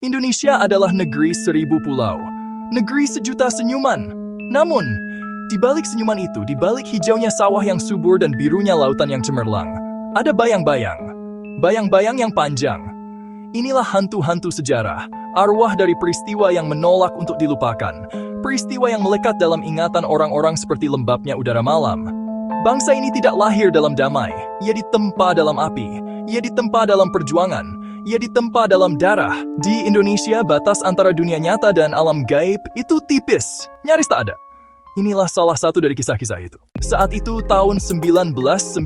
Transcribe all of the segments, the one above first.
Indonesia adalah negeri 1000 pulau, negeri sejuta senyuman. Namun, di balik senyuman itu, di balik hijaunya sawah yang subur dan birunya lautan yang cemerlang, ada bayang-bayang. Bayang-bayang yang panjang. Inilah hantu-hantu sejarah, arwah dari peristiwa yang menolak untuk dilupakan. Peristiwa yang melekat dalam ingatan orang-orang seperti lembabnya udara malam. Bangsa ini tidak lahir dalam damai, ia ditempa dalam api, ia ditempa dalam perjuangan, ia ditempa dalam darah. Di Indonesia, batas antara dunia nyata dan alam gaib itu tipis, nyaris tak ada. Inilah salah satu dari kisah-kisah itu. Saat itu tahun 1998.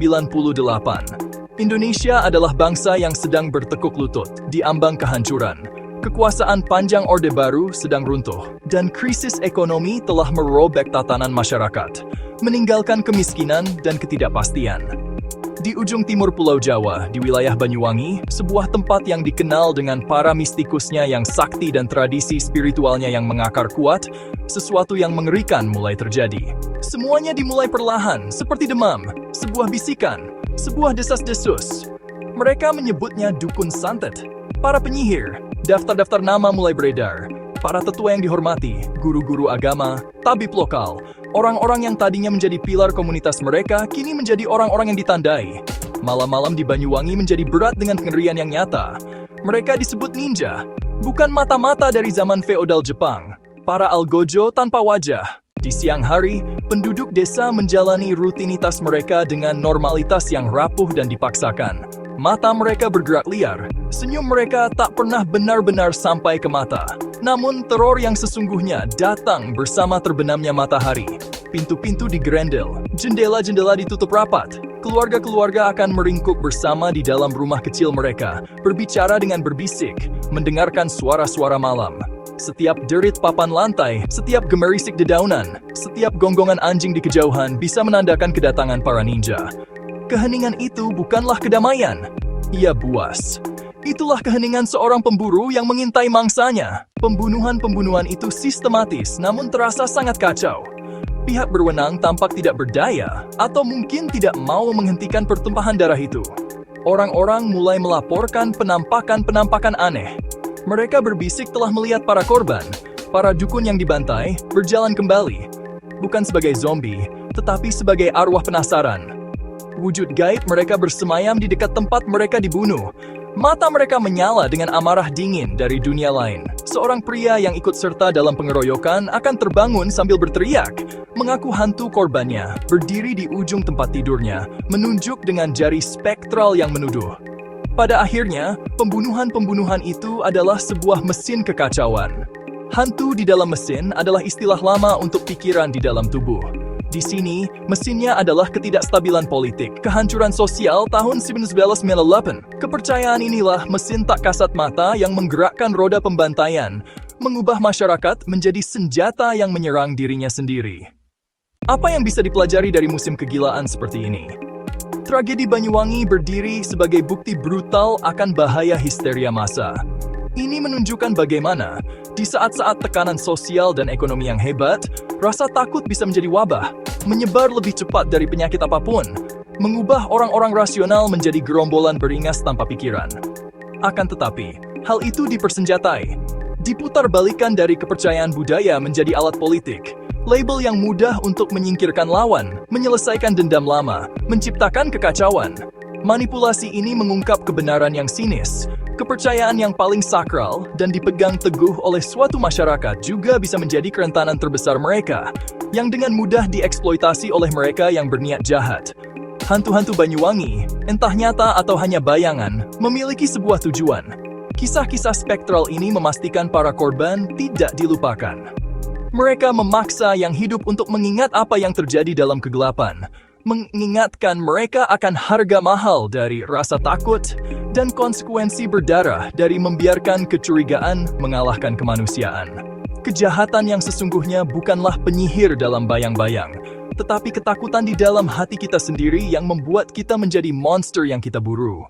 Indonesia adalah bangsa yang sedang bertekuk lutut di ambang kehancuran. Kekuasaan panjang Orde Baru sedang runtuh, dan krisis ekonomi telah merobek tatanan masyarakat, meninggalkan kemiskinan dan ketidakpastian. Di ujung timur Pulau Jawa, di wilayah Banyuwangi, sebuah tempat yang dikenal dengan para mistikusnya yang sakti dan tradisi spiritualnya yang mengakar kuat, sesuatu yang mengerikan mulai terjadi. Semuanya dimulai perlahan, seperti demam, sebuah bisikan, sebuah desas-desus. Mereka menyebutnya dukun santet. Para penyihir, daftar-daftar nama mulai beredar. Para tetua yang dihormati, guru-guru agama, tabib lokal, orang-orang yang tadinya menjadi pilar komunitas mereka, kini menjadi orang-orang yang ditandai. Malam-malam di Banyuwangi menjadi berat dengan kengerian yang nyata. Mereka disebut ninja, bukan mata-mata dari zaman feodal Jepang. Para algojo tanpa wajah. Di siang hari, penduduk desa menjalani rutinitas mereka dengan normalitas yang rapuh dan dipaksakan. Mata mereka bergerak liar, senyum mereka tak pernah benar-benar sampai ke mata. Namun teror yang sesungguhnya datang bersama terbenamnya matahari. Pintu-pintu digerendel, jendela-jendela ditutup rapat. Keluarga-keluarga akan meringkuk bersama di dalam rumah kecil mereka, berbicara dengan berbisik, mendengarkan suara-suara malam. Setiap derit papan lantai, setiap gemerisik dedaunan, setiap gonggongan anjing di kejauhan bisa menandakan kedatangan para ninja. Keheningan itu bukanlah kedamaian, ia buas. Itulah keheningan seorang pemburu yang mengintai mangsanya. Pembunuhan-pembunuhan itu sistematis, namun terasa sangat kacau. Pihak berwenang tampak tidak berdaya, atau mungkin tidak mau menghentikan pertumpahan darah itu. Orang-orang mulai melaporkan penampakan-penampakan aneh. Mereka berbisik telah melihat para korban, para dukun yang dibantai, berjalan kembali. Bukan sebagai zombie, tetapi sebagai arwah penasaran. Wujud gaib mereka bersemayam di dekat tempat mereka dibunuh. Mata mereka menyala dengan amarah dingin dari dunia lain. Seorang pria yang ikut serta dalam pengeroyokan akan terbangun sambil berteriak, mengaku hantu korbannya, berdiri di ujung tempat tidurnya, menunjuk dengan jari spektral yang menuduh. Pada akhirnya, pembunuhan-pembunuhan itu adalah sebuah mesin kekacauan. Hantu di dalam mesin adalah istilah lama untuk pikiran di dalam tubuh. Di sini, mesinnya adalah ketidakstabilan politik, kehancuran sosial tahun 1998. Kepercayaan inilah mesin tak kasat mata yang menggerakkan roda pembantaian, mengubah masyarakat menjadi senjata yang menyerang dirinya sendiri. Apa yang bisa dipelajari dari musim kegilaan seperti ini? Tragedi Banyuwangi berdiri sebagai bukti brutal akan bahaya histeria massa. Ini menunjukkan bagaimana, di saat-saat tekanan sosial dan ekonomi yang hebat, rasa takut bisa menjadi wabah, menyebar lebih cepat dari penyakit apapun, mengubah orang-orang rasional menjadi gerombolan beringas tanpa pikiran. Akan tetapi, hal itu dipersenjatai, diputar-balikan dari kepercayaan budaya menjadi alat politik, label yang mudah untuk menyingkirkan lawan, menyelesaikan dendam lama, menciptakan kekacauan. Manipulasi ini mengungkap kebenaran yang sinis. Kepercayaan yang paling sakral dan dipegang teguh oleh suatu masyarakat juga bisa menjadi kerentanan terbesar mereka, yang dengan mudah dieksploitasi oleh mereka yang berniat jahat. Hantu-hantu Banyuwangi, entah nyata atau hanya bayangan, memiliki sebuah tujuan. Kisah-kisah spektral ini memastikan para korban tidak dilupakan. Mereka memaksa yang hidup untuk mengingat apa yang terjadi dalam kegelapan, mengingatkan mereka akan harga mahal dari rasa takut dan konsekuensi berdarah dari membiarkan kecurigaan mengalahkan kemanusiaan. Kejahatan yang sesungguhnya bukanlah penyihir dalam bayang-bayang, tetapi ketakutan di dalam hati kita sendiri yang membuat kita menjadi monster yang kita buru.